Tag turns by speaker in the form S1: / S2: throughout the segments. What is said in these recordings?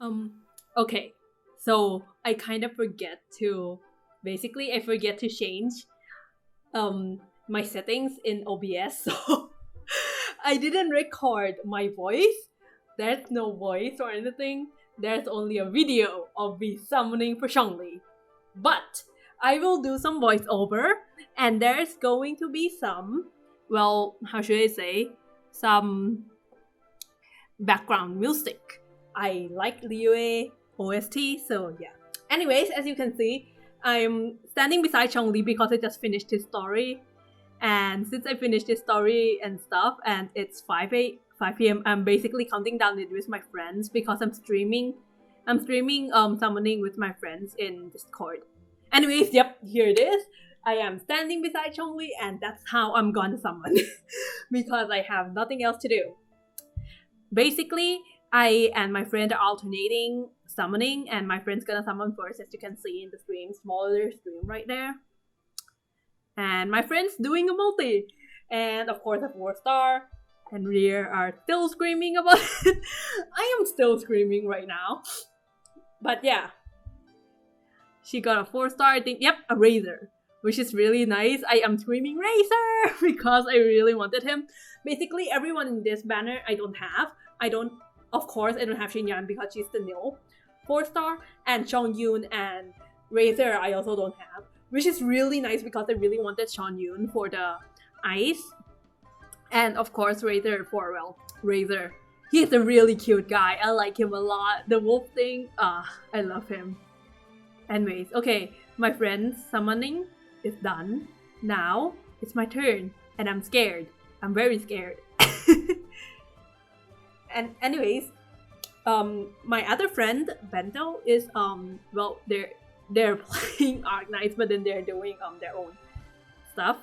S1: Um, okay. So I kind of forget to I forget to change my settings in OBS. So I didn't record my voice. There's no voice or anything. There's only a video of me summoning for Zhongli. But I will do some voiceover, and there's going to be some, well, how should I say, some background music. I like Liyue OST, so yeah. Anyways, as you can see, I'm standing beside Chongli because I just finished his story. And since I finished his story and stuff, and it's 5 p.m., I'm basically counting down it with my friends because I'm streaming. I'm streaming summoning with my friends in Discord. Anyways, yep, here it is. I am standing beside Chongli, and that's how I'm gonna summon because I have nothing else to do. Basically, I and my friend are alternating summoning, and my friend's gonna summon first, as you can see in the stream, smaller stream right there. And my friend's doing a multi, and of course a 4-star. And we are still screaming about it. I am still screaming right now, but yeah, she got a 4-star. I think, yep, a Razor, which is really nice. I am screaming Razor because I really wanted him. Basically, everyone in this banner I don't have. Of course, I don't have Xinyan because she's the nil 4-star, and Chongyun and Razor I also don't have, which is really nice because I really wanted Chongyun for the ice, and of course Razor for, well, Razor. He's a really cute guy. I like him a lot. The wolf thing, I love him. Anyways, okay, my friend's summoning is done. Now it's my turn, and I'm scared. I'm very scared. And anyways, my other friend Bento is well, they're playing Arknights, but then they're doing their own stuff.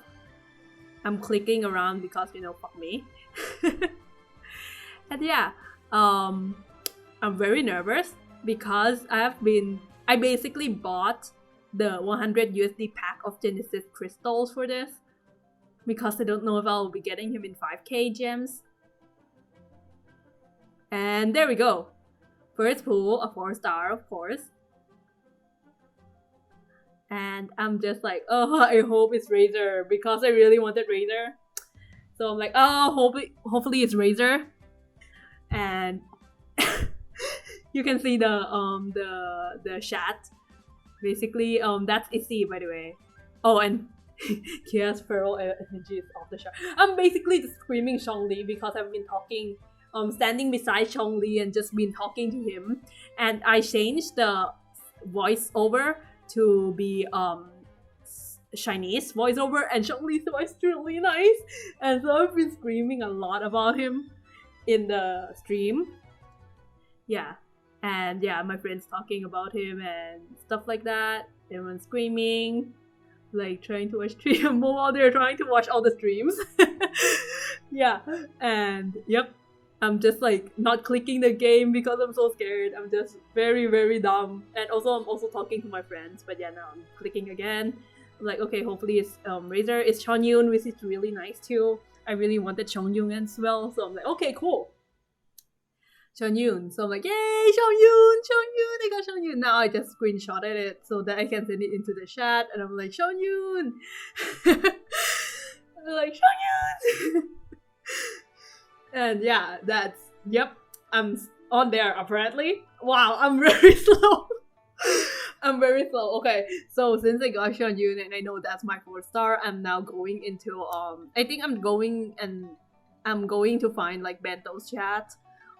S1: I'm clicking around because, you know, fuck me. And yeah, I'm very nervous because I basically bought the 100 USD pack of Genesis crystals for this because I don't know if I'll be getting him in 5k gems. And there we go. First pool, a 4-star, of course. And I'm just like, oh, I hope it's Razor because I really wanted Razor. So I'm like, oh, hopefully it's Razor. And you can see the chat. Basically, that's Issy, by the way. Oh, and Kia's feral energy is off the chart. I'm basically just screaming Zhongli because I've been talking, standing beside Zhongli and just been talking to him. And I changed the voiceover to be Chinese voiceover, and Zhongli's voice is really nice. And so I've been screaming a lot about him in the stream. Yeah. And yeah, my friends talking about him and stuff like that. Everyone screaming, like trying to watch stream while they're trying to watch all the streams. Yeah, and yep, I'm just like not clicking the game because I'm so scared. I'm just very, very dumb. And also, I'm also talking to my friends. But yeah, now I'm clicking again. I'm like, okay, hopefully it's Razor. It's Chongyun, which is really nice too. I really wanted Chongyun as well, so I'm like, okay, cool. Chongyun. So I'm like, yay, Chongyun, I got Chongyun. Now I just screenshotted it so that I can send it into the chat, and I'm like, Chongyun. I'm like, Chongyun. And yeah, yep, I'm on there apparently. Wow, I'm very slow. I'm very slow. Okay, so since I got Chongyun and I know that's my 4-star, I'm now going into I think I'm going to find like Bento's chat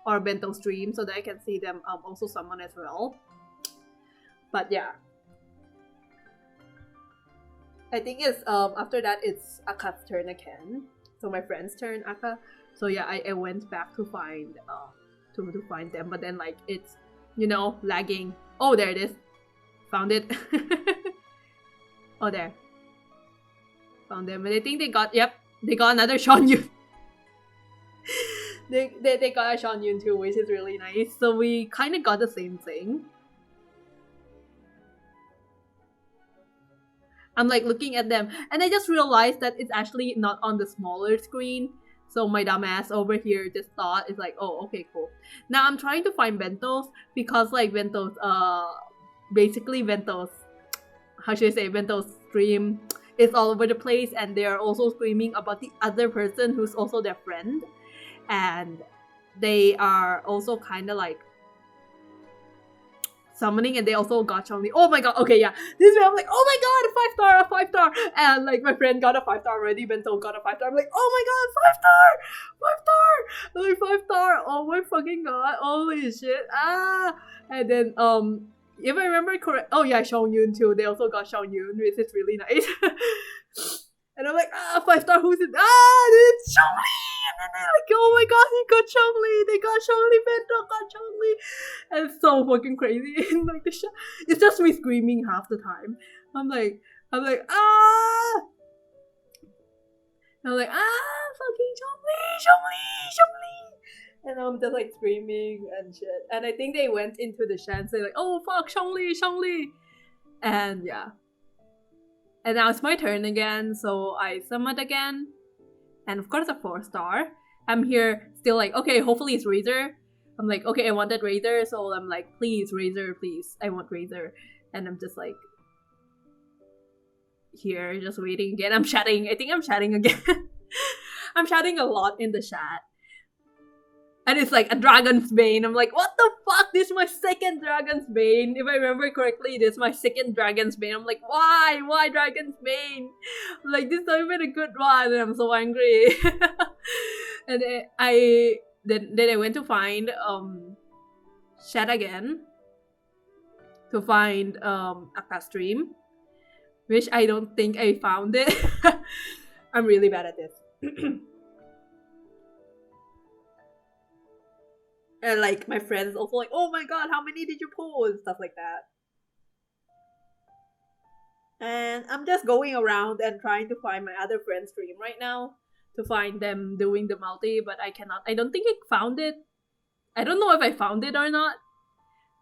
S1: or Bento stream so that I can see them also summon as well. But yeah, I think it's after that it's Aka's turn again. So my friend's turn, Aka. So yeah, I went back to find to find them, but then like it's, you know, lagging. Oh, there it is. Found it. Oh, there. Found them. And I think they got another Chongyun. they got a Chongyun too, which is really nice. So we kind of got the same thing. I'm like looking at them, and I just realized that it's actually not on the smaller screen. So my dumbass over here just thought it's like, oh, okay, cool. Now I'm trying to find Bentos because like Bentos, basically Bentos, how should I say, Bentos stream is all over the place, and they are also screaming about the other person who's also their friend, and they are also kind of like summoning, and they also got Childe. Oh my god, okay, yeah. This way I'm like, oh my god, a 5-star. And like my friend got a 5-star already, Bento got a 5-star. I'm like, oh my god, 5-star! 5-star! Like 5-star, oh my fucking god, holy shit. And then if I remember correct, oh yeah, Xiaoyun too. They also got Xiaoyun, which is really nice. And I'm like, 5-star, who's it? It's Childe! And then they're like, oh my god, he got Childe! They got Childe, Bento got Childe! And it's so fucking crazy. And like it's just me screaming half the time. I'm like, fucking Childe! And I'm just like screaming and shit. And I think they went into the shed and say like, oh fuck, Childe! And yeah. And now it's my turn again, so I summoned again. And of course a 4-star. I'm here still like, okay, hopefully it's Razor. I'm like, okay, I wanted Razor, so I'm like, please, Razor, please. I want Razor. And I'm just like, here, just waiting again. I'm chatting. I think I'm chatting again. I'm chatting a lot in the chat. And it's like a Dragon's Bane. I'm like, what the fuck? This is my second Dragon's Bane. If I remember correctly, this is my second Dragon's Bane. I'm like, why? Why Dragon's Bane? I'm like, this is not even a good one. And I'm so angry. And then I went to find chat again. To find Akka stream. Which I don't think I found it. I'm really bad at this. And like my friends also like, oh my god, how many did you pull? And stuff like that. And I'm just going around and trying to find my other friend's stream right now. To find them doing the multi, but I cannot. I don't think I found it. I don't know if I found it or not.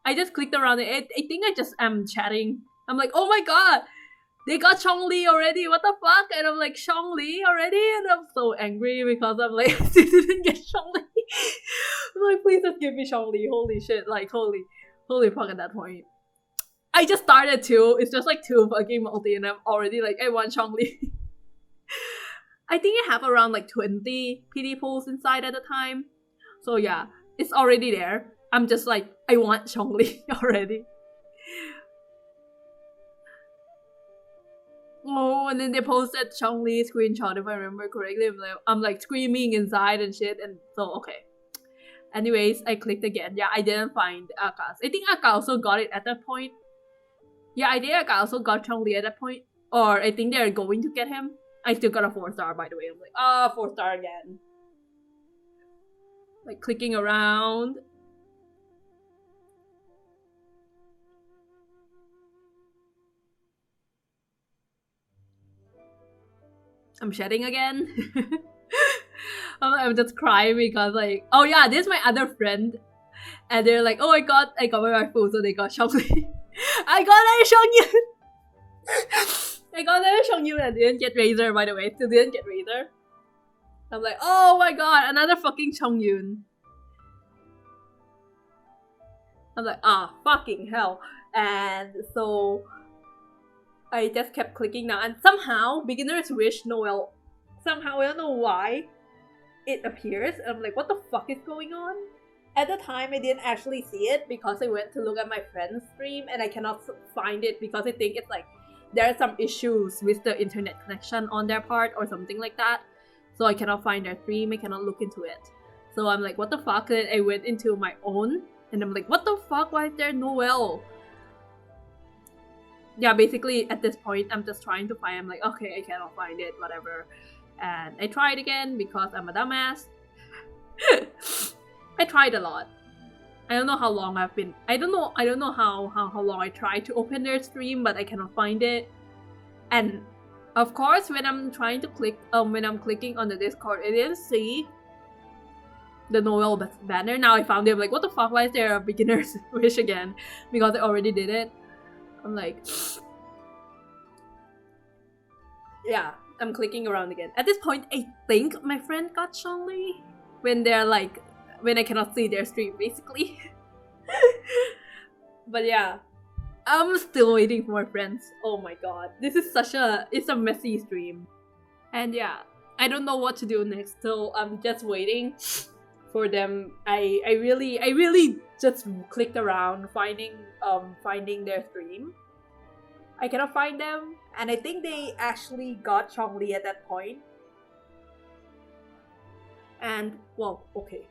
S1: I just clicked around it. I think I just am chatting. I'm like, oh my god! They got Childe already, what the fuck? And I'm like, Childe already? And I'm so angry because I'm like, they didn't get Childe. I'm like, please just give me Childe. Holy shit, like, holy fuck at that point. I just started 2. It's just like 2 fucking multi and I'm already like, I want Childe. I think I have around like 20 PD pools inside at the time. So yeah, it's already there. I'm just like, I want Childe already. Oh, and then they posted Childe screenshot if I remember correctly. I'm like screaming inside and shit, and so okay. Anyways, I clicked again. Yeah, I didn't find Aka's. I think Akka also got it at that point. Yeah, I think Akka also got Childe at that point. Or I think they're going to get him. I still got a 4-star by the way. I'm like, 4-star again. Like clicking around. I'm shedding again. I'm just crying because like, oh yeah, this is my other friend. And they're like, oh I got my rifle, so they got Childe. I got a Xiangyun! I got a Xiangyun and didn't get Razor by the way. Still didn't get Razor. I'm like, oh my god, another fucking Xiangyun. I'm like, fucking hell. And so I just kept clicking now, and somehow Beginner's Wish Noel, somehow I don't know why it appears. I'm like, what the fuck is going on? At the time I didn't actually see it because I went to look at my friend's stream and I cannot find it because I think it's like there are some issues with the internet connection on their part or something like that. So I cannot find their stream, I cannot look into it. So I'm like, what the fuck? And I went into my own and I'm like, what the fuck? Why is there Noel? Yeah, basically at this point I'm just trying to find. I'm like, okay, I cannot find it, whatever. And I tried again because I'm a dumbass. I tried a lot. I don't know how long I've been. I don't know how long I tried to open their stream, but I cannot find it. And of course, when I'm trying to click, when I'm clicking on the Discord, I didn't see the Noel banner. Now I found it. I'm like, what the fuck? Why is there a Beginner's Wish again? Because I already did it. I'm like, yeah. I'm clicking around again. At this point, I think my friend got Zhong when they're like, when I cannot see their stream, basically. But yeah, I'm still waiting for my friends. Oh my god, this is it's a messy stream. And yeah, I don't know what to do next, so I'm just waiting for them. I really just clicked around finding their stream. I cannot find them, and I think they actually got Zhong at that point. And well, okay.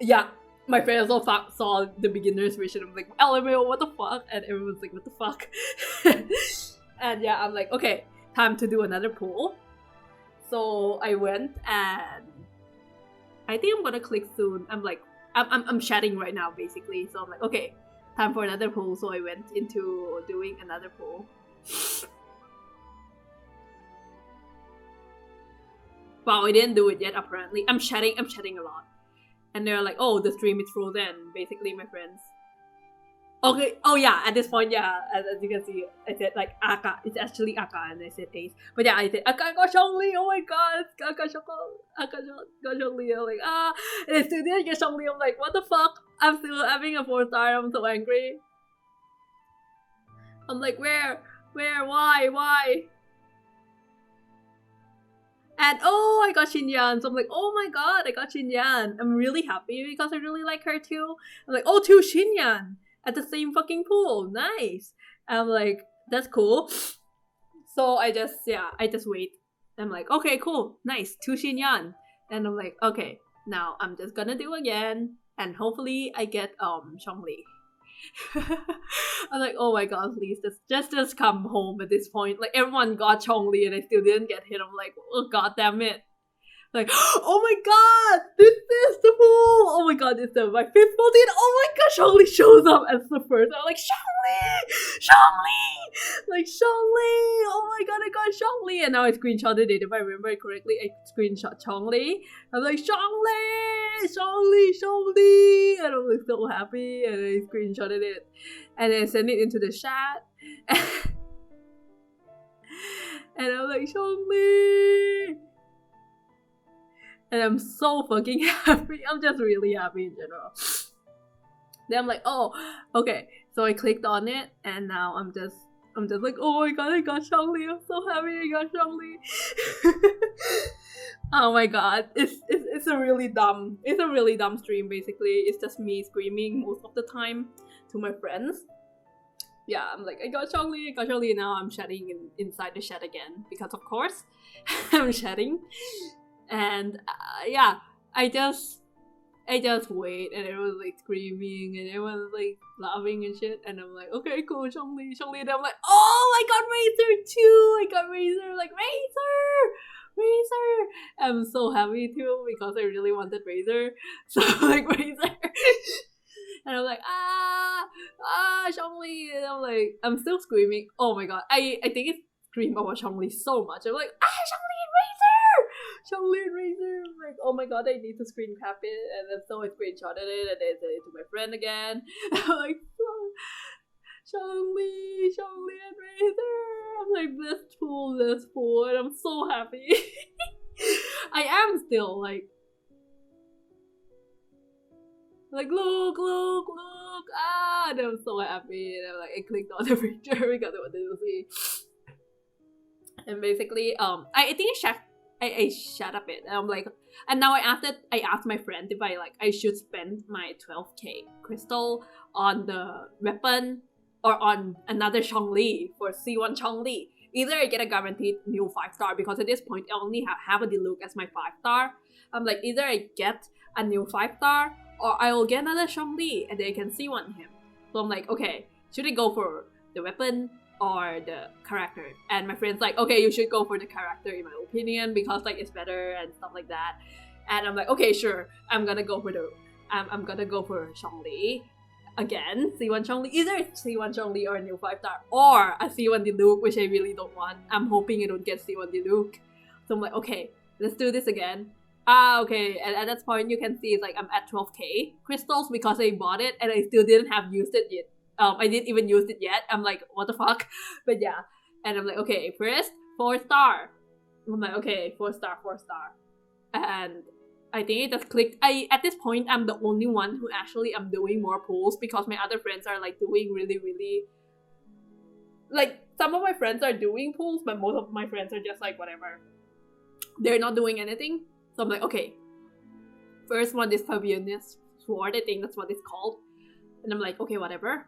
S1: Yeah, my friends all saw the beginner's version. I'm like, lmao, what the fuck? And everyone's like, what the fuck? And yeah, I'm like, okay, time to do another pool. So I went, and I think I'm gonna click soon. I'm like, I'm chatting right now, basically. So I'm like, okay, time for another pool. So I went into doing another pool. Wow, I didn't do it yet, apparently. I'm chatting a lot. And they're like, oh, the stream is frozen, basically, my friends. Okay, oh yeah, at this point, yeah, as you can see, I said like Aka, it's actually Aka, and I said Ace. But yeah, I said Aka got Zhong, oh my god, Aka got Zhong, I'm like, and I still didn't get Zhong, I'm like, what the fuck? I'm still having a 4-star, I'm so angry. I'm like, where, why? And oh, I got Xinyan, so I'm like, oh my god, I got Xinyan. I'm really happy because I really like her too. I'm like, oh, 2 Xinyan at the same fucking pool, nice. I'm like, that's cool. So I just wait. I'm like, okay, cool, nice, 2 Xinyan. And I'm like, okay, now I'm just gonna do again, and hopefully I get Zhong. I'm like, oh my god, please, just come home at this point. Like, everyone got Zhong and I still didn't get hit. I'm like, oh god damn it. Like, oh my god, this is the pool. Oh my god, it's my 5th multi, and oh my god, Zhong shows up as the first. I'm like, Zhong, like Zhong. Oh my god, I got Zhong, and now I screenshotted it. If I remember it correctly, I screenshot Zhong. I'm like, Zhong, and I'm like so happy, and I screenshotted it, and I sent it into the chat. And I'm like, Zhong. And I'm so fucking happy. I'm just really happy in general. Then I'm like, oh, okay. So I clicked on it, and now I'm just like, oh my god, I got Zhong. I'm so happy I got Zhong. Oh my god, it's a really dumb stream. Basically, it's just me screaming most of the time to my friends. Yeah, I'm like, I got Zhong. Now I'm chatting inside the chat again because of course I'm chatting. And yeah, I just wait, and everyone was like screaming, and everyone was like laughing and shit, and I'm like, okay, cool, Zhong, and I'm like, oh, I got Razor too, like, Razor, I'm so happy too, because I really wanted Razor, so like, Razor, and I'm like, Zhong, and I'm like, I'm still screaming, oh my god, I think it's scream about Zhong so much, I'm like, Zhong and Razor. I'm like, oh my god, I need to screen cap it, and then so I screenshotted it, and then sent it to my friend again. I'm like, Zhong and Razor. I'm like, this pool, and I'm so happy. I am still like, look, and I'm so happy, and I'm like, I clicked on the picture because I wanted to see. And basically, I think I shut up it, and I'm like, and now I asked my friend if I should spend my 12k crystal on the weapon or on another Zhong for C1 Zhong. Either I get a guaranteed new 5-star, because at this point I only have a Diluc as my 5-star. I'm like, either I get a new 5-star or I will get another Zhong and they can C1 him. So I'm like, okay, should I go for the weapon or the character? And my friend's like, okay, you should go for the character in my opinion, because like it's better and stuff like that. And I'm like, okay, sure, I'm gonna go for Zhong again, C1 Zhong, either C1 Zhong or a new 5-star or a C1 Diluc, which I really don't want. I'm hoping I don't get C1 Diluc. So I'm like, okay, let's do this again. Okay, and at that point you can see it's like I'm at 12k crystals because I bought it and I still didn't have used it yet. I didn't even use it yet. I'm like, what the fuck? But yeah, And I'm like, okay, first 4-star. I'm like, okay, 4-star, 4-star. And I think it just clicked. At this point, I'm the only one who actually am doing more pulls because my other friends are like doing really, like, some of my friends are doing pulls, but most of my friends are just like whatever. They're not doing anything. So I'm like, okay, first one is Pavilionius Sword, I think that's what it's called. And I'm like, okay, whatever.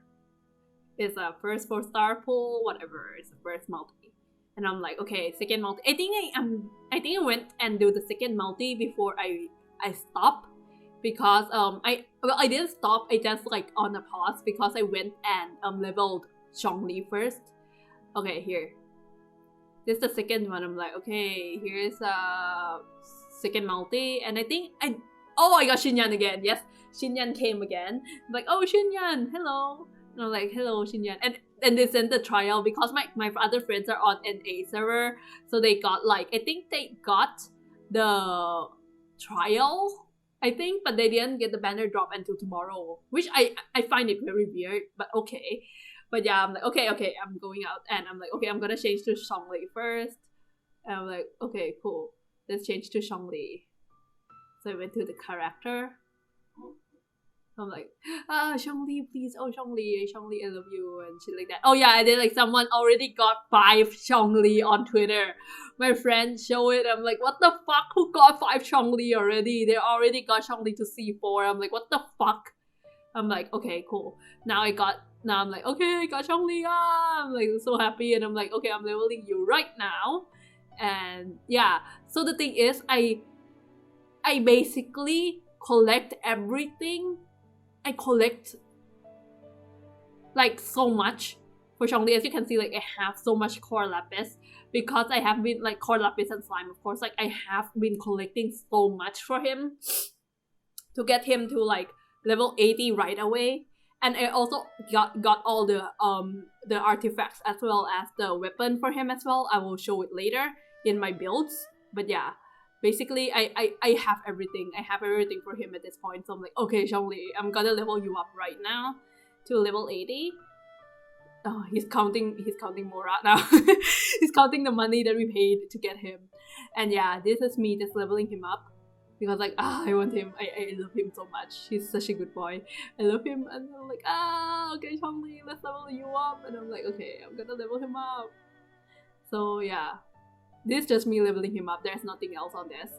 S1: It's a first 4-star pull, whatever. It's the first multi. And I'm like, okay, second multi. I think I went and do the second multi before I stopped, because I didn't stop. I just like on a pause because I went and leveled Zhong first. Okay, here. This is the second one. I'm like, okay, here's a second multi, and I think oh, I got Xinyan again. Yes, Xinyan came again. I'm like, oh, Xinyan, hello. And I'm like, hello, Xinyan. And they sent the trial because my other friends are on NA server, so they got like, I think they got the trial, I think, but they didn't get the banner drop until tomorrow, which I find it very weird, but okay. But yeah, I'm like, okay, I'm going out, and I'm like, okay, I'm gonna change to Zhong first. And I'm like, okay, cool, let's change to Zhong. So I went to the character. I'm like, Zhong, please, oh Zhong, I love you, and shit like that. Oh yeah, and then like someone already got 5 Zhong on Twitter. My friend showed it. I'm like, what the fuck? Who got 5 Zhong already? They already got Zhong to C4. I'm like, what the fuck? I'm like, okay, cool. Now I'm like, okay, I got Zhong. I'm like so happy, and I'm like, okay, I'm leveling you right now. And yeah, so the thing is, I basically collect everything. I collect like so much for Childe. As you can see, like I have so much core lapis because I have been like core lapis and slime, of course. Like I have been collecting so much for him to get him to like level 80 right away. And I also got all the artifacts as well as the weapon for him as well. I will show it later in my builds. But yeah, basically I have everything. I have everything for him at this point. So I'm like, okay, Zhong, I'm gonna level you up right now to level 80. Oh, he's counting Morat now. He's counting the money that we paid to get him. And yeah, this is me just leveling him up. Because like, I want him. I love him so much. He's such a good boy. I love him, and I'm like, okay, Zhong, let's level you up. And I'm like, okay, I'm gonna level him up. So yeah, this is just me leveling him up. There's nothing else on this.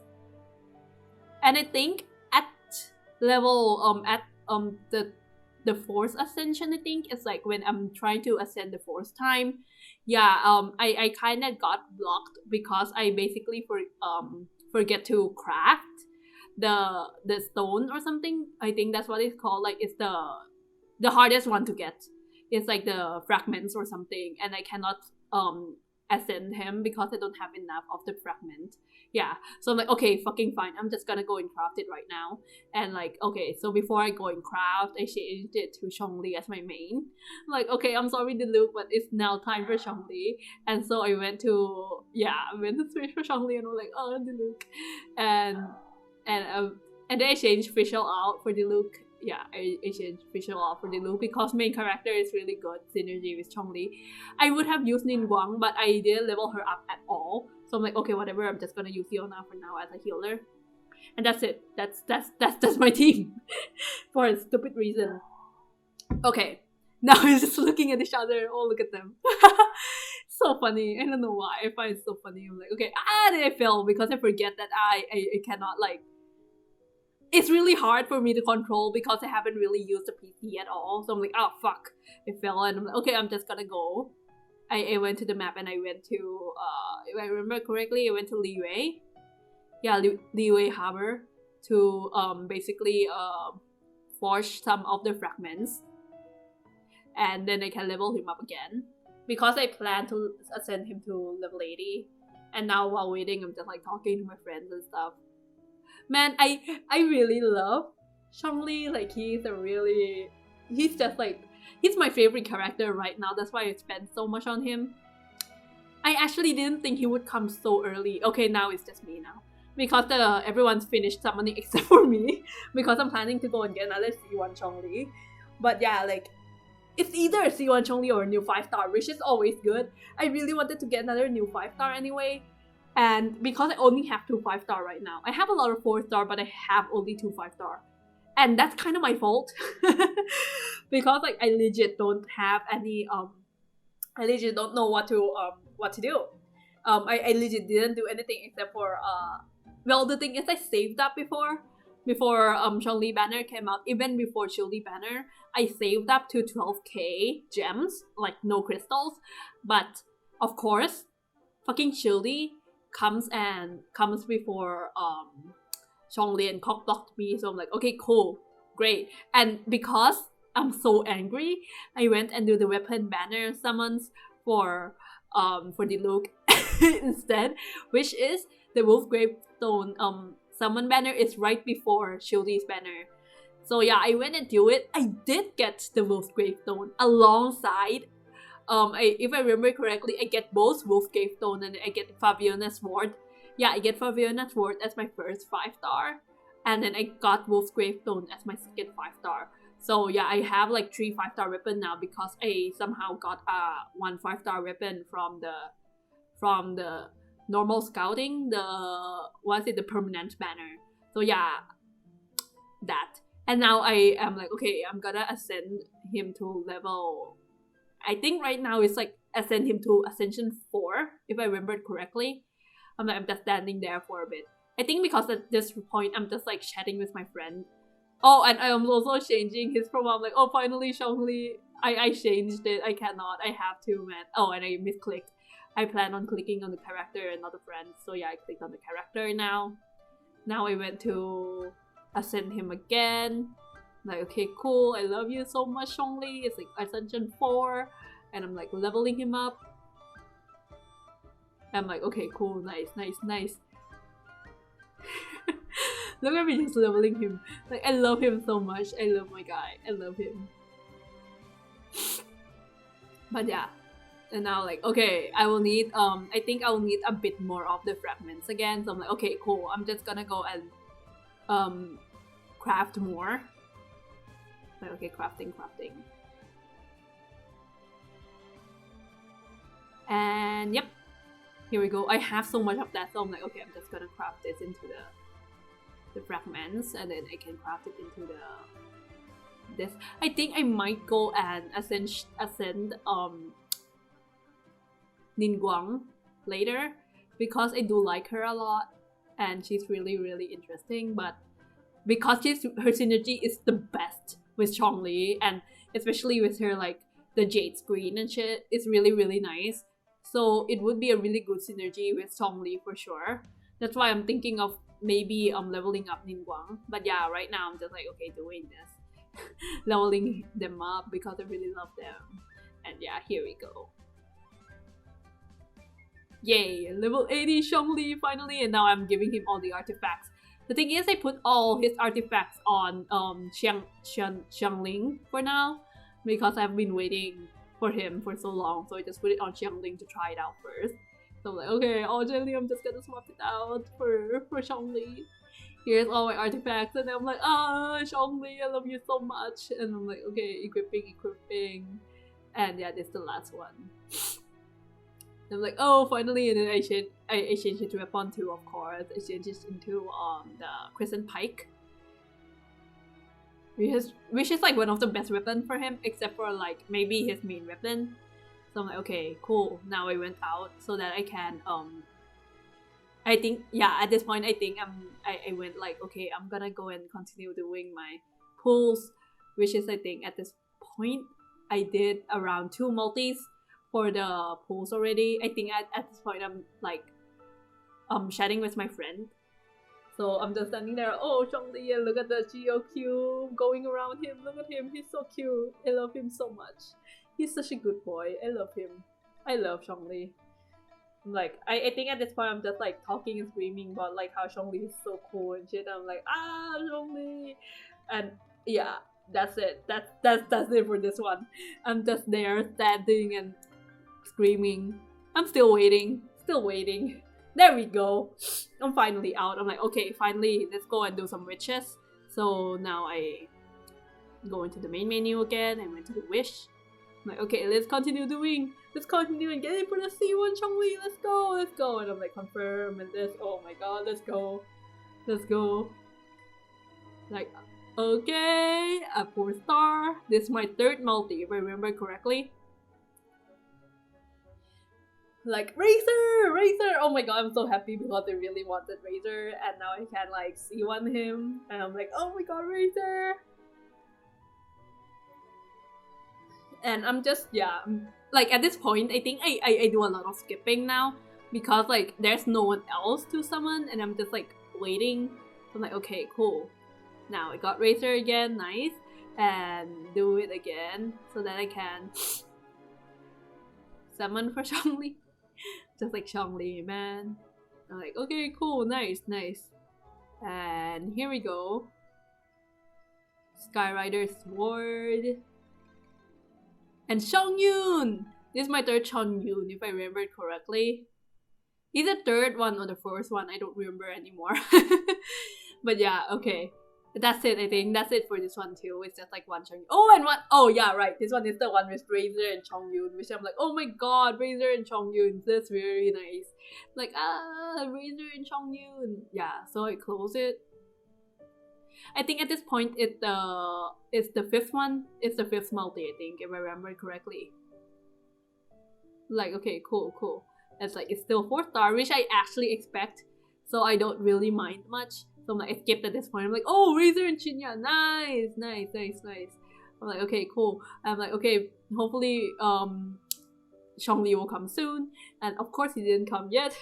S1: And I think at level the 4th ascension, I think it's like when I'm trying to ascend the 4th time. Yeah, I kind of got blocked because I basically forget to craft the stone or something. I think that's what it's called. Like it's the hardest one to get. It's like the fragments or something, and I cannot ascend him because I don't have enough of the fragment. Yeah, so I'm like, okay, fucking fine, I'm just gonna go and craft it right now. And like, okay, so before I go and craft, I changed it to Zhong as my main. I'm like, okay, I'm sorry Diluc, but it's now time for Zhong. And so I went to switch for Zhong, and I'm like, oh, Diluc. And then I changed Fischl out for Diluc. Yeah, I changed Fischl out for Diluc because main character is really good synergy with Zhong. I would have used Ningguang, but I didn't level her up at all. So I'm like, okay, whatever, I'm just gonna use Fiona for now as a healer. And that's it. That's my team. For a stupid reason. Okay. Now we're just looking at each other. Oh, look at them. So funny. I don't know why. I find it so funny. I'm like, okay, then I fell because I forget that I cannot like. It's really hard for me to control because I haven't really used the PC at all. So I'm like, oh fuck, I fell, and I'm like, okay, I'm just gonna go. I went to the map and I went to if I remember correctly, I went to Liyue. Yeah, Liyue Harbor to basically forge some of the fragments, and then I can level him up again because I plan to ascend him to level 80. And now while waiting, I'm just like talking to my friends and stuff. Man, I really love Zhong. Like he's just like, he's my favorite character right now. That's why I spend so much on him. I actually didn't think he would come so early. Okay, now it's just me now. Because everyone's finished summoning except for me. Because I'm planning to go and get another C1 Zhong. But yeah, like, it's either a C1 Chongli or a new 5-star, which is always good. I really wanted to get another new 5-star anyway. And because I only have 2 5-star right now, I have a lot of 4-star, but I have only 2 5-star. And that's kind of my fault. Because like I legit don't have any I legit don't know what to do. I legit didn't do anything except for well, the thing is I saved up before Chongli banner came out. Even before Childe banner, I saved up to 12k gems, like no crystals. But of course, fucking Childe comes before Zhong and cock blocked me, so I'm like, okay, cool, great. And because I'm so angry, I went and do the weapon banner summons for the look instead, which is the Wolf Gravestone summon banner is right before Childe's banner. So yeah, I went and do it. I did get the Wolf Gravestone alongside. If I remember correctly, I get both Wolf Gravestone and I get Faviona's Sword. Yeah, I get Faviona's Sword as my first 5-star, and then I got Wolf's Gravestone as my second 5-star. So yeah, I have like 3 5-star weapon now because I somehow got 1 5-star weapon from the normal scouting, the permanent banner. So yeah, that. And now I am like, okay, I'm gonna ascend him to level, I think right now it's like ascend him to Ascension 4, if I remember correctly. I'm just standing there for a bit. I think because at this point, I'm just like chatting with my friend. Oh, and I'm also changing his profile. I'm like, oh, finally, Zhongli. I changed it. I cannot. I have to, man. Oh, and I misclicked. I plan on clicking on the character and not the friend. So yeah, I clicked on the character now. Now I went to ascend him again. I'm like, okay, cool. I love you so much, Zhongli. It's like Ascension 4. And I'm like leveling him up. I'm like, okay, cool, nice. Look at me just leveling him. Like, I love him so much. I love my guy. I love him. But yeah. And now like, okay, I will need, I think I will need a bit more of the fragments again. So I'm like, okay, cool. I'm just gonna go and, craft more. Like, okay, crafting. And yep. Here we go. I have so much of that, so I'm like, okay, I'm just gonna craft this into the fragments, and then I can craft it into this. I think I might go and ascend Ningguang later, because I do like her a lot, and she's really, really interesting. But because her synergy is the best with Zhongli, and especially with her like the jade screen and shit, it's really, really nice. So it would be a really good synergy with Zhongli for sure. That's why I'm thinking of maybe leveling up Ningguang. But yeah, right now I'm just like, okay, doing this. Leveling them up because I really love them. And yeah, here we go. Yay, level 80 Zhongli finally, and now I'm giving him all the artifacts. The thing is, I put all his artifacts on Xiangling for now, because I've been waiting for him for so long, so I just put it on Xiangling to try it out first. So I'm like, okay, Jelly, I'm just gonna swap it out for Zhongli. Here's all my artifacts, and I'm like, Zhongli, I love you so much. And I'm like, okay, equipping. And yeah, this is the last one. And I'm like, oh, finally, and then I changed it to weapon too, of course. I changed it into the Crescent Pike. Which is like one of the best weapons for him, except for like maybe his main weapon. So I'm like, okay, cool. Now I went out so that I can I think, yeah, at this point I think I went like, okay, I'm gonna go and continue doing my pulls, which is I think at this point I did around 2 multis for the pulls already. I think at this point I'm like chatting with my friend. So I'm just standing there, oh, Zhongli, and look at the GOQ going around him. Look at him, he's so cute. I love him so much. He's such a good boy. I love him. I love Zhongli. Like, I think at this point I'm just like talking and screaming about like how Zhongli is so cool and shit. I'm like, Zhongli! And yeah, that's it. That's it for this one. I'm just there standing and screaming. I'm still waiting. There we go. I'm finally out. I'm like, okay, finally, let's go and do some wishes. So now I go into the main menu again. I went to the wish. I'm like, okay, let's continue and get in for the C1 Chongli, let's go, and I'm like, confirm, and this, oh my god, let's go. Like, okay, a 4-star. This is my third multi, if I remember correctly. Like, Razor! Oh my god, I'm so happy because I really wanted Razor, and now I can like C1 him, and I'm like, oh my god, Razor! And I'm just, yeah, like at this point, I think I do a lot of skipping now because like there's no one else to summon, and I'm just like waiting. So I'm like, okay, cool. Now I got Razor again, nice, and do it again so that I can summon for Zhong, just like Zhong, man. I'm like, okay, cool, nice. And here we go. Skyrider Sword. And Chongyun! This is my third Chongyun, if I remember correctly. He's the third one or the first one, I don't remember anymore. But yeah, okay. That's it, I think. That's it for this one too. It's just like one Chongyun. Oh, and one! Oh yeah, right. This one is the one with Razor and Chongyun, which I'm like, oh my god, Razor and Chongyun. That's very nice. Like, Razor and Chongyun. Yeah, so I close it. I think at this point it's the fifth one. It's the fifth multi, I think, if I remember correctly. Like, okay, cool. It's like, it's still 4-star, which I actually expect, so I don't really mind much. So I'm like, I skipped at this point. I'm like, oh, Razor and Chinya, nice. I'm like, okay, cool. I'm like, okay, hopefully Zhong will come soon, and of course he didn't come yet.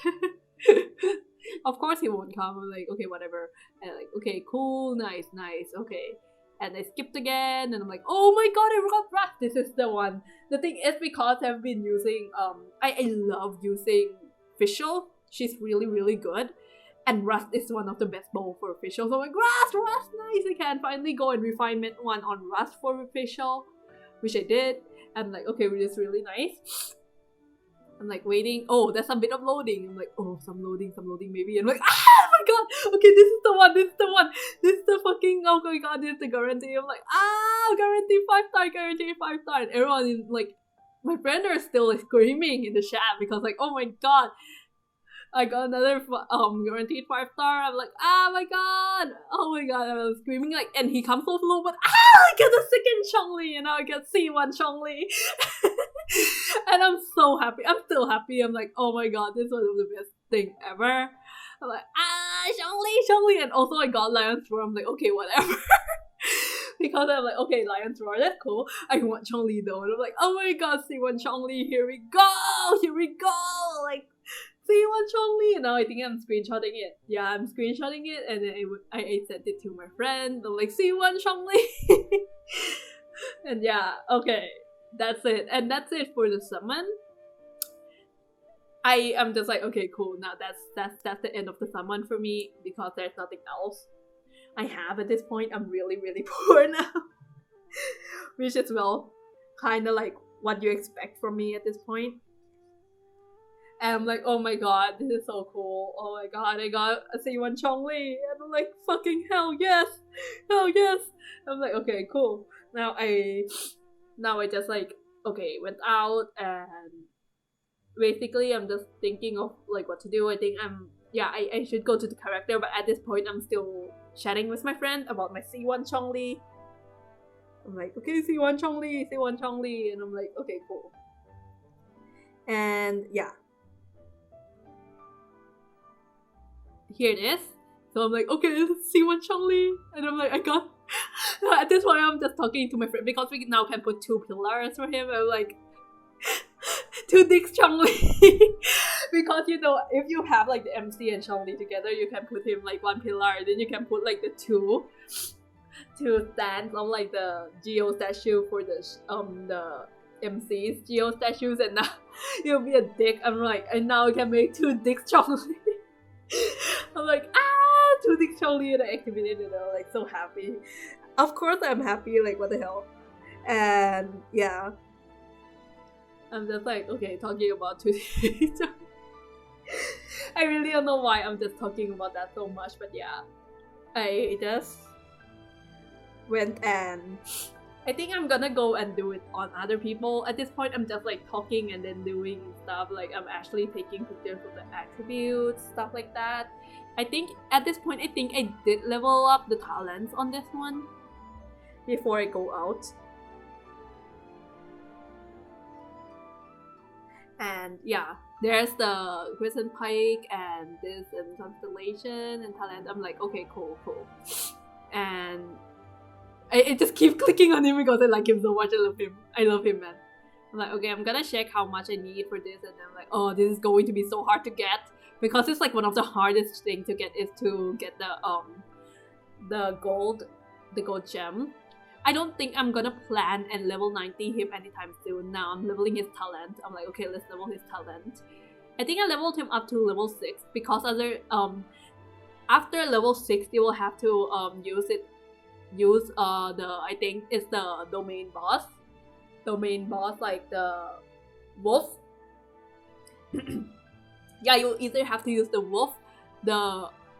S1: Of course he won't come. I'm like, okay, whatever. And like, okay, cool, nice, okay. And I skipped again, and I'm like, oh my god, I forgot Rust. This is the one. The thing is, because I've been using, I love using Official. She's really good. And Rust is one of the best bow for Official. So I'm like, Rust, nice. I can finally go and refinement one on Rust for Official, which I did. And like, okay, which is really nice. I'm like waiting. Oh, there's a bit of loading. I'm like, oh, some loading maybe. I'm like, oh my god, okay, this is the one. This is the fucking, oh my god, this is the guarantee. I'm like, guarantee 5-star. And everyone is like, my friends are still like, screaming in the chat because like, oh my god, I got another guaranteed 5-star. I'm like, oh my god, I was screaming like, and he comes so slow, but I get the second Zhong, and now I get C1 Zhong. And I'm so happy. I'm still happy. I'm like, oh my god, this was the best thing ever. I'm like, Zhong, and also I got Lion's Roar. I'm like, okay, whatever. Because I'm like, okay, Lion's Roar, that's cool. I want Zhong though, and I'm like, oh my god, C1 Zhong, here we go, like, C1 Zhong, and now I think I'm screenshotting it. Yeah, I'm screenshotting it, and then I sent it to my friend. I'm like, C1 Zhong. And yeah, okay. That's it, and that's it for the summon. I'm just like, okay, cool. Now that's the end of the summon for me because there's nothing else I have at this point. I'm really poor now, which is well, kind of like what you expect from me at this point. And I'm like, oh my god, this is so cool. Oh my god, I got a C1 Zhong, and I'm like, fucking hell yes. I'm like, okay, cool. Now I just like, okay, went out, and basically I'm just thinking of like what to do. I think I should go to the character, but at this point I'm still chatting with my friend about my C1 Zhong. I'm like, okay, C1 Zhong, and I'm like, okay, cool. And yeah, here it is. So I'm like, okay, C1 Zhong, and I'm like, I got. At this point, I'm just talking to my friend because we now can put 2 pillars for him. I'm like, 2 dicks Zhong. Because you know, if you have like the MC and Zhong together, you can put him like 1 pillar, and then you can put like the two stands of like the Geo statue for the MC's Geo statues, and now you'll be a dick. I'm like, and now I can make 2 dicks Zhong. I'm like, 2 dicks Zhong, and I activated it. I'm like so happy. Of course I'm happy, like what the hell. And yeah, I'm just like, okay, talking about 2 dicks. I really don't know why I'm just talking about that so much, but yeah, I just went and I think I'm gonna go and do it on other people. At this point, I'm just like talking and then doing stuff. Like I'm actually taking pictures of the attributes, stuff like that. I think at this point, I think I did level up the talents on this one before I go out. And yeah, there's the Crescent Pike and this and Constellation and Talent. I'm like, okay, cool. And I just keep clicking on him because I like him so much. I love him, man. I'm like, okay, I'm gonna check how much I need for this, and I'm like, oh, this is going to be so hard to get because it's like one of the hardest thing to get is to get the gold gem. I don't think I'm gonna plan and level 90 him anytime soon. Now I'm leveling his talent. I'm like, okay, let's level his talent. I think I leveled him up to level 6 because after level 6 you will have to use I think it's the domain boss, like the wolf. Yeah, you either have to use the wolf,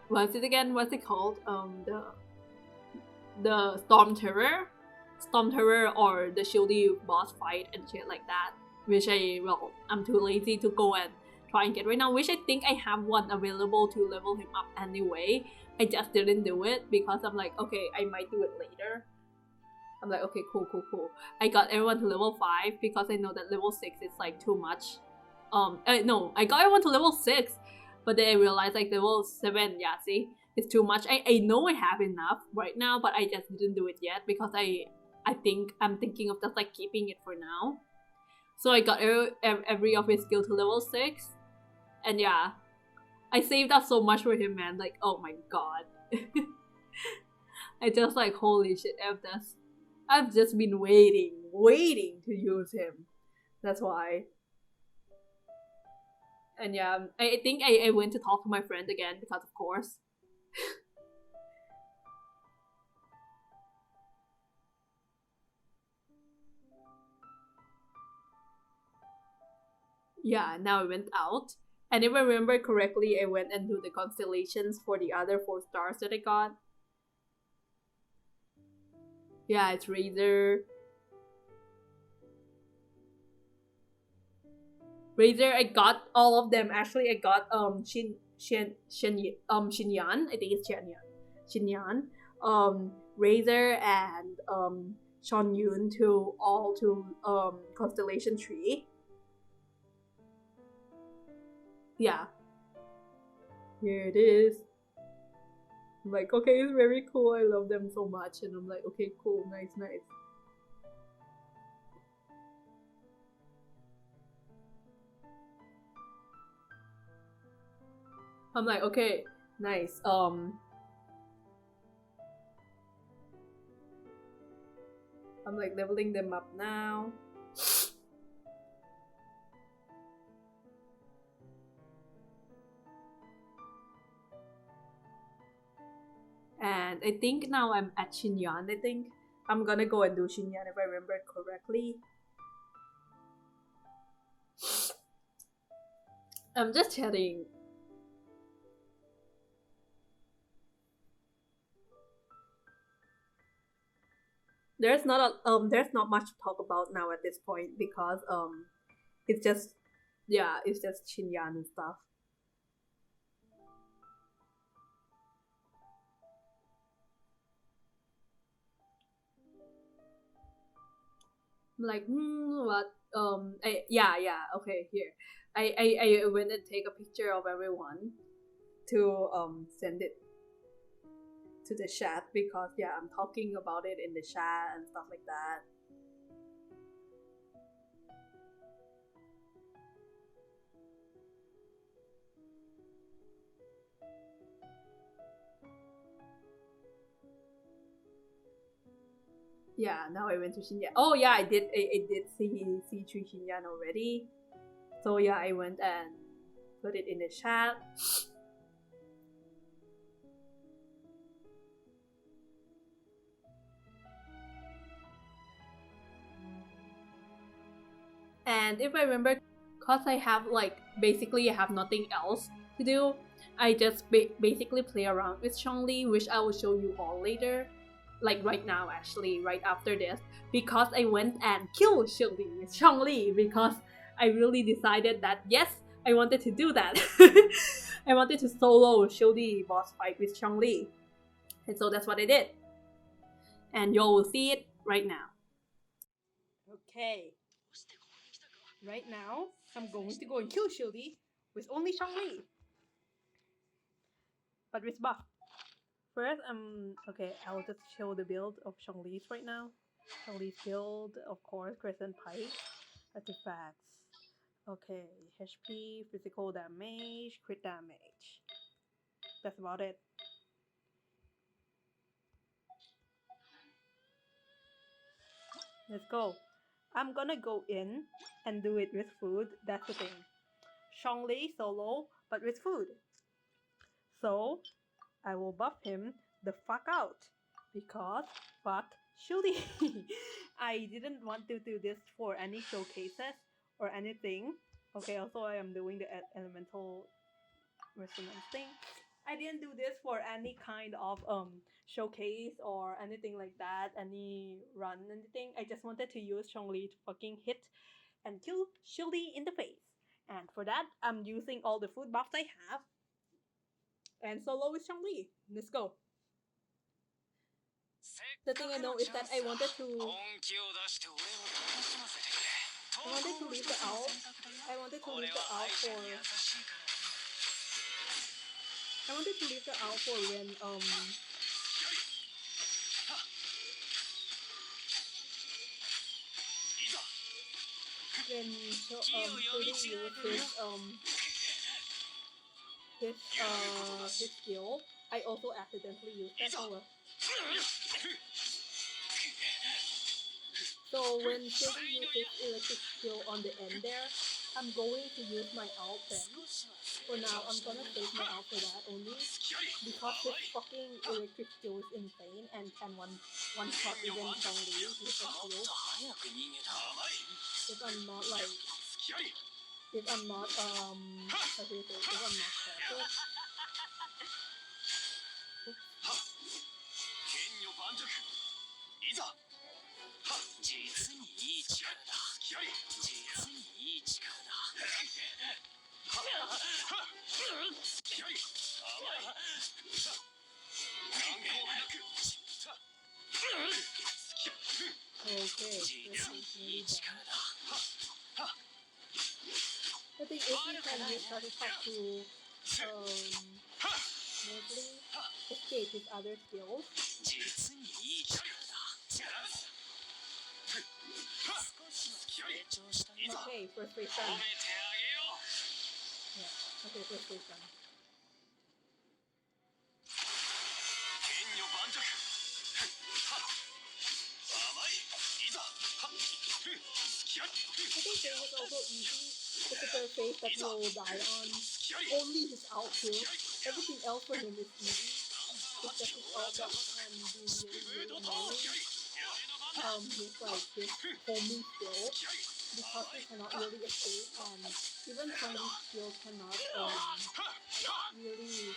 S1: what's it called, the storm terror, or the Childe boss fight and shit like that, which I'm too lazy to go and try and get right now, which I think I have one available to level him up anyway. I just didn't do it because I'm like, okay, I might do it later. I'm like, okay, cool. I got everyone to level 5 because I know that level 6 is like too much. No, I got everyone to level 6, but then I realized like level 7, yeah, see, it's too much. I know I have enough right now, but I just didn't do it yet because I'm thinking of just like keeping it for now. So I got every of his skill to level 6, and yeah, I saved up so much for him, man. Like, oh my god. I just like, holy shit, I've just been waiting to use him. That's why. And yeah, I think I went to talk to my friend again because of course. Yeah, now I went out. And if I remember correctly, I went and do the constellations for the other 4 stars that I got. Yeah, it's Razor. I got all of them. Actually, I got Xinyan. I think it's Xinyan. Razor and Sean Yun to Constellation 3. Yeah. Here it is. I'm like, okay, it's very cool. I love them so much. And I'm like, okay, cool, nice. I'm like, okay, nice. I'm like leveling them up now. And I think now I'm at Xinyan. I think I'm gonna go and do Xinyan if I remember correctly. I'm just chatting. There's not much to talk about now at this point because it's just Xinyan and stuff. I'm like, what? Okay, here. I went and take a picture of everyone to send it to the chat because yeah, I'm talking about it in the chat and stuff like that. Yeah, now I went to Xinyan. Oh yeah, I did see Xinyan already. So yeah, I went and put it in the chat. And if I remember, cause I have like basically I have nothing else to do, I just basically play around with Zhongli, which I will show you all later. like right now actually, right after this, because I went and killed Childe with Zhong because I really decided that yes, I wanted to do that. I wanted to solo Childe boss fight with Zhong, and so that's what I did. And you all will see it right now. Okay. Right now, I'm going to go and kill Childe with only Zhong, but with buff. First, okay, I'll just show the build of Zhong's right now. Zhong's build, of course, Crescent Pike, artifacts. Okay, HP, physical damage, crit damage. That's about it. Let's go. I'm gonna go in and do it with food. That's the thing. Zhong solo, but with food. So, I will buff him the fuck out. Because, fuck Childe. I didn't want to do this for any showcases or anything. Okay, also I am doing the elemental resonance thing. I didn't do this for any kind of showcase or anything like that, any run, anything. I just wanted to use Zhong to fucking hit and kill Childe in the face. And for that, I'm using all the food buffs I have. And solo with Zhong. Let's go. The thing I know is that I wanted to leave the owl. I wanted to leave the owl for when Childe uses his skill. I also accidentally used that. Oh well. So when Childe uses electric skill on the end there, I'm going to use my ult then. For now, I'm gonna save my ult for that only. Because his fucking electric skill is insane and can one shot even Zhong with a skill. If I'm not how do you say, if I'm not careful. Okay, this is really bad. I think if we can use Shuttlecock to mostly escape his other skills. Okay, first phase done. Yeah, okay, first phase done. I think there was also easy. It's a third phase that will die on only his ult too. Everything else for him is easy. It's just his ult that can be really annoying. His homing skill, because he cannot really escape, and even Chong's skill cannot really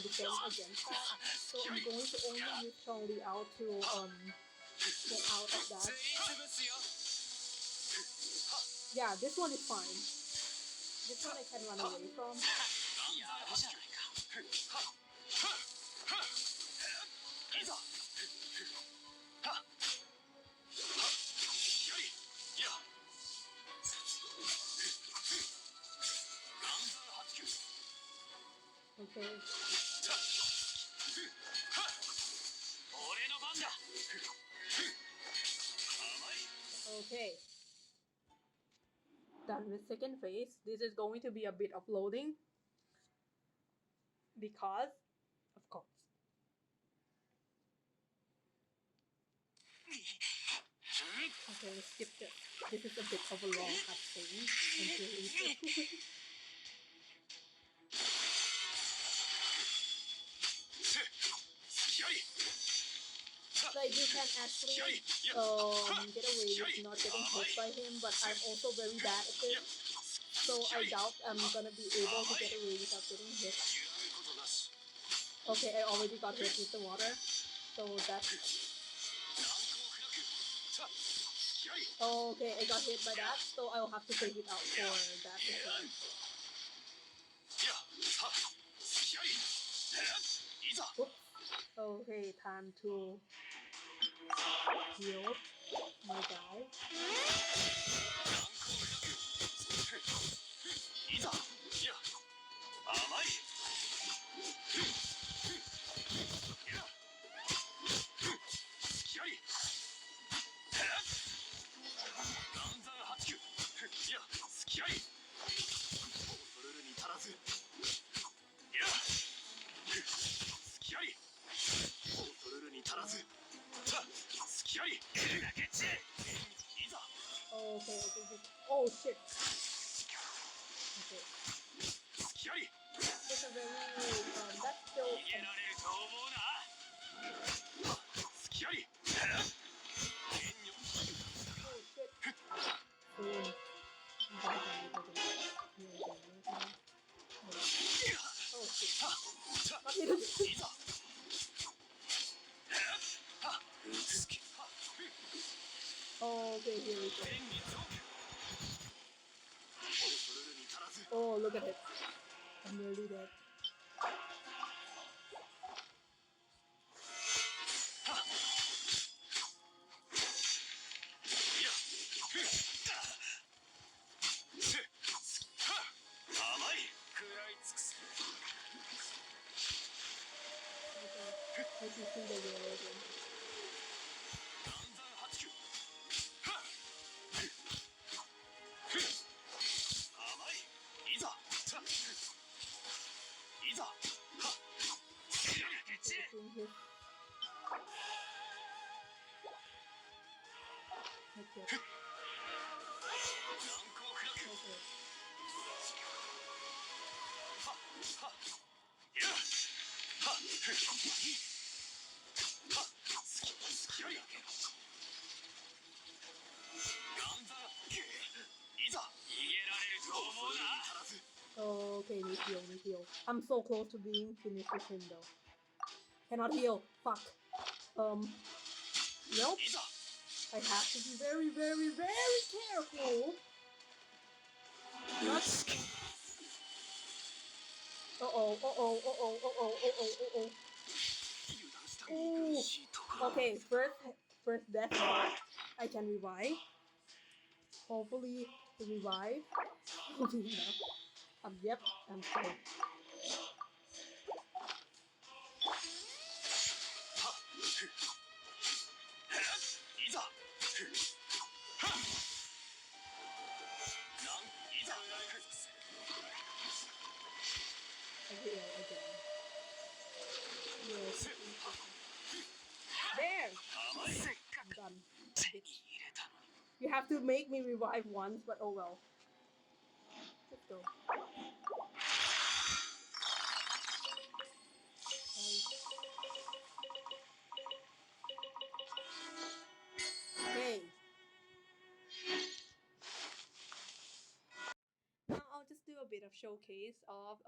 S1: defend against that. So I'm going to only use Chong out to get out of that. Yeah, this one is fine. This one I can run away from. Okay. Okay. Done with second phase. This is going to be a bit of loading. Because, of course. Okay, let's skip this. This is a bit of a long cutscene. Like you can actually get away with not getting hit by him, but I'm also very bad at this. So I doubt I'm gonna be able to get away without getting hit. Okay, I already got hit with the water. So that's okay, I got hit by that, so I'll have to take it out for that as well. Oops. Okay, time to heal my guy. Okay, I think it's... Oh shit! Okay. It's a very... that's still... oh shit! Soon. I'm gonna die because of heal again right now. Oh shit. Not hit again. Okay, here we go. Oh, look at it. I'm nearly dead. Let me see the wheel again. Okay. Okay. Okay, need heal. I'm so close to being finished with him though. Cannot heal. Fuck. Nope. I have to be very, very, very careful. Not. Ooh. Okay, first death, but I can revive. Hopefully, the revive will be enough. Yep, I'm safe. Again. Yes. There! I'm done. You have to make me revive once, but oh well. Let's go. Okay. Now I'll just do a bit of showcase of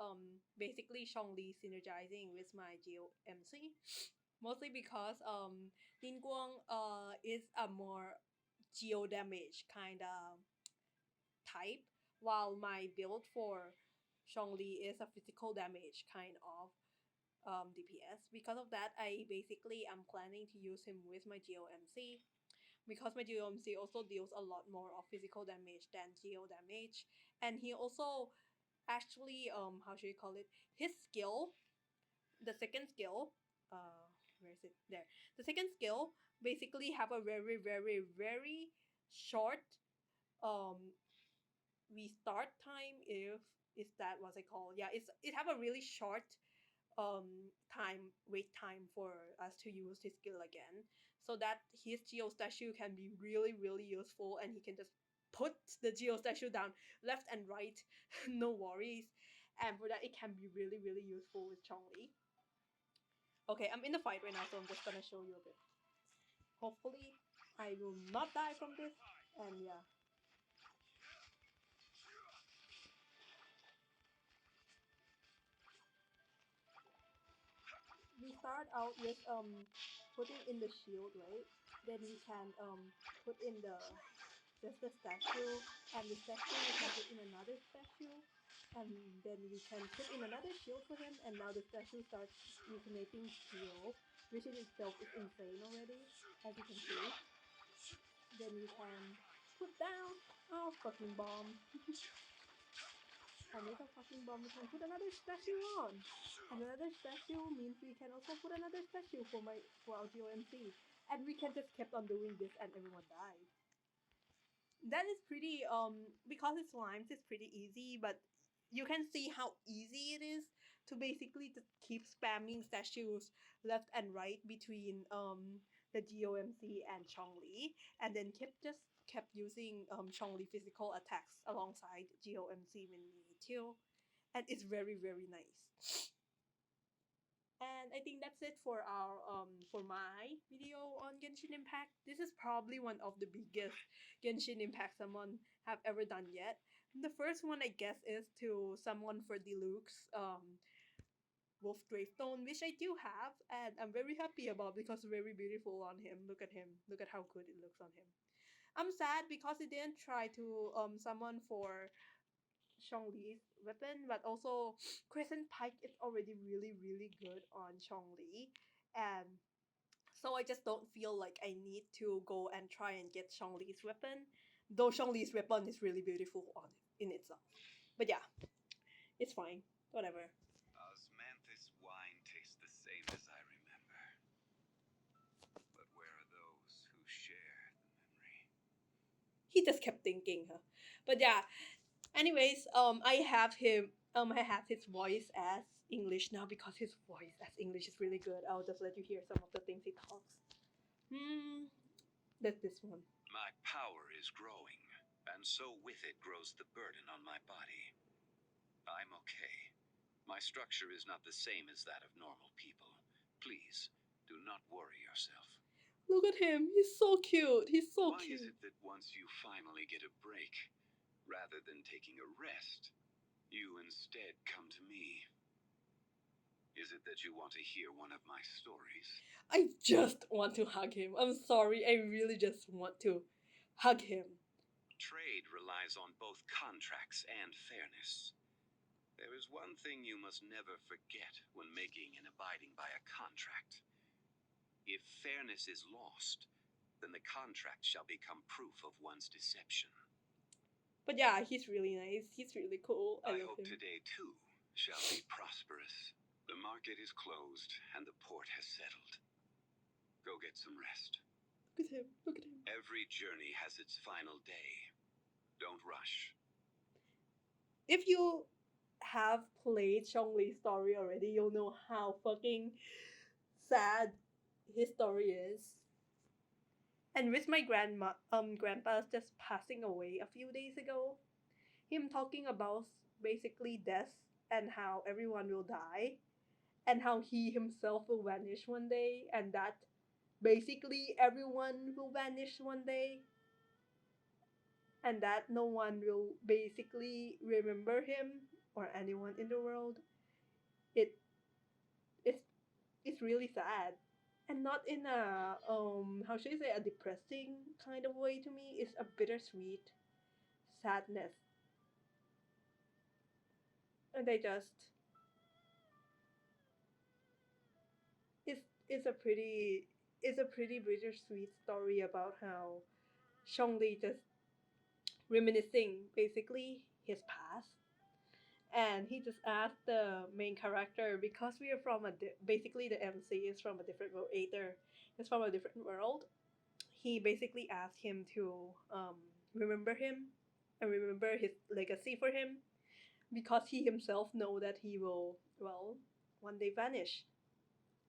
S1: basically Zhong synergizing with my GeoMC. Mostly because Nin Guang is a more geo damage kind of type, while my build for Zhong is a physical damage kind of DPS. Because of that, I basically am planning to use him with my GeoMC. Because my GeoMC also deals a lot more of physical damage than geo damage, and he also actually how should you call it, his skill, the second skill, where is it, there, the second skill basically have a very, very, very short restart time, if is that what's it called, yeah, it have a really short wait time for us to use his skill again, so that his geo statue can be really, really useful, and he can just put the geo statue down left and right no worries, and for that it can be really, really useful with Chongli. Okay, I'm in the fight right now, so I'm just gonna show you a bit. Hopefully I will not die from this, and yeah. We start out with putting in the shield, right? Then we can put in the just the statue, and the statue we can put in another statue, and then we can put in another shield for him, and now the statue starts resonating steel, which in itself is insane already, as you can see. Then we can put down our fucking bomb. And with a fucking bomb we can put another statue on. And another statue means we can also put another statue for our GOMC. And we can just keep on doing this and everyone dies. That is pretty because it's slimes, it's pretty easy, but you can see how easy it is to basically just keep spamming statues left and right between the GOMC and Chongli, and then kept using Chongli physical attacks alongside GOMC when we need to, and it's very very nice. And I think that's it for our for my video on Genshin Impact. This is probably one of the biggest Genshin Impact someone have ever done yet. The first one I guess is to someone for Deluxe Wolf Gravestone, which I do have, and I'm very happy about because it's very beautiful on him. Look at him. Look at how good it looks on him. I'm sad because he didn't try to summon for Zhong's weapon, but also Crescent Pike is already really, really good on Zhongli. And so I just don't feel like I need to go and try and get Zhong's weapon, though Zhong's weapon is really beautiful on it in itself. But yeah, it's fine. Whatever.
S2: Osmanthus wine tastes the same as I remember. But where are those who share the memory?
S1: He just kept thinking, huh? But yeah, anyways, I have his voice as English now because his voice as English is really good. I'll just let you hear some of the things he talks. That's this one.
S2: My power is growing, and so with it grows the burden on my body. I'm okay. My structure is not the same as that of normal people. Please, do not worry yourself.
S1: Look at him. He's so cute. He's so
S2: Why
S1: cute.
S2: is it that once you finally get a break, rather than taking a rest, you instead come to me? Is it that you want to hear one of my stories?
S1: I just want to hug him. I'm sorry. I really just want to hug him.
S2: Trade relies on both contracts and fairness. There is one thing you must never forget when making and abiding by a contract. If fairness is lost, then the contract shall become proof of one's deception.
S1: But yeah, he's really nice. He's really cool. I love
S2: hope
S1: him.
S2: Today, too, shall be prosperous. The market is closed, and the port has settled. Go get some rest.
S1: Look at him. Look at him.
S2: Every journey has its final day. Don't rush.
S1: If you have played Zhongli's story already, you'll know how fucking sad his story is. And with my grandpa's just passing away a few days ago, him talking about basically death and how everyone will die, and how he himself will vanish one day, and that basically everyone will vanish one day, and that no one will basically remember him or anyone in the world. It it's it's really sad, and not in a how should I say, a depressing kind of way. To me, it's a bittersweet sadness, and I just it's a pretty bittersweet story about how Zhongli just reminiscing basically his past, and he just asked the main character, because we are from basically the MC is from a different world, Aether is from a different world. He basically asked him to remember him and remember his legacy for him, because he himself know that he will, well, one day vanish,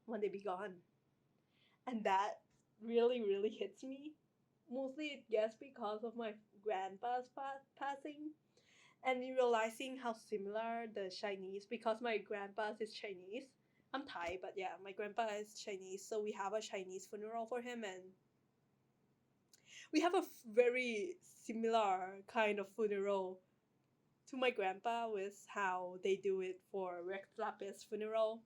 S1: one day be gone. And that really really hits me, mostly yes because of my grandpa's passing, and me realizing how similar the Chinese, because my grandpa's is Chinese. I'm Thai, but yeah, my grandpa is Chinese, so we have a Chinese funeral for him, and we have a very similar kind of funeral to my grandpa with how they do it for Rex Lapis funeral.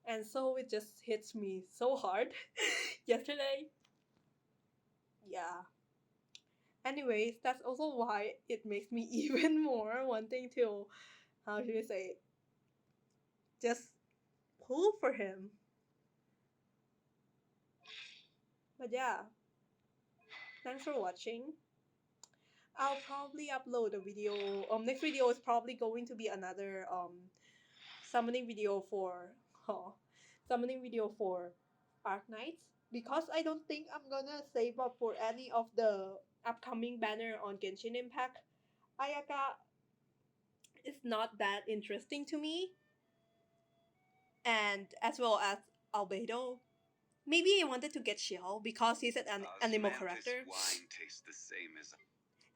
S1: And so it just hits me so hard yesterday. Yeah. Anyways, that's also why it makes me even more wanting to, how should I say, just pull for him. But yeah, thanks for watching. I'll probably upload a video. Next video is probably going to be another summoning video for summoning video for Arknights, because I don't think I'm gonna save up for any of the upcoming banner on Genshin Impact. Ayaka is not that interesting to me, and as well as Albedo. Maybe I wanted to get Xiao because he's an animal character.
S2: Wine tastes the same as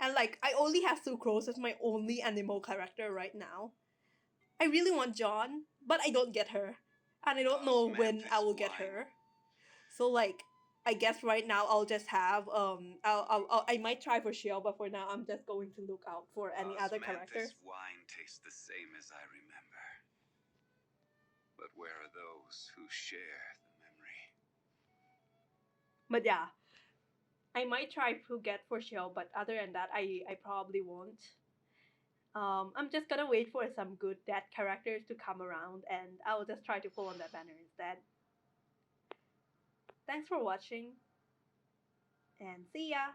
S1: And like, I only have Sucrose as my only animal character right now. I really want John, but I don't get her. And I don't know when I will get her. So like, I guess right now I'll just have I might try for Xiao, but for now I'm just going to look out for any other characters.
S2: Wine tastes the same as I remember. But where are those who share the memory?
S1: But yeah, I might try to get for Xiao, but other than that, I probably won't. I'm just gonna wait for some good dead characters to come around, and I'll just try to pull on that banner instead. Thanks for watching, and see ya!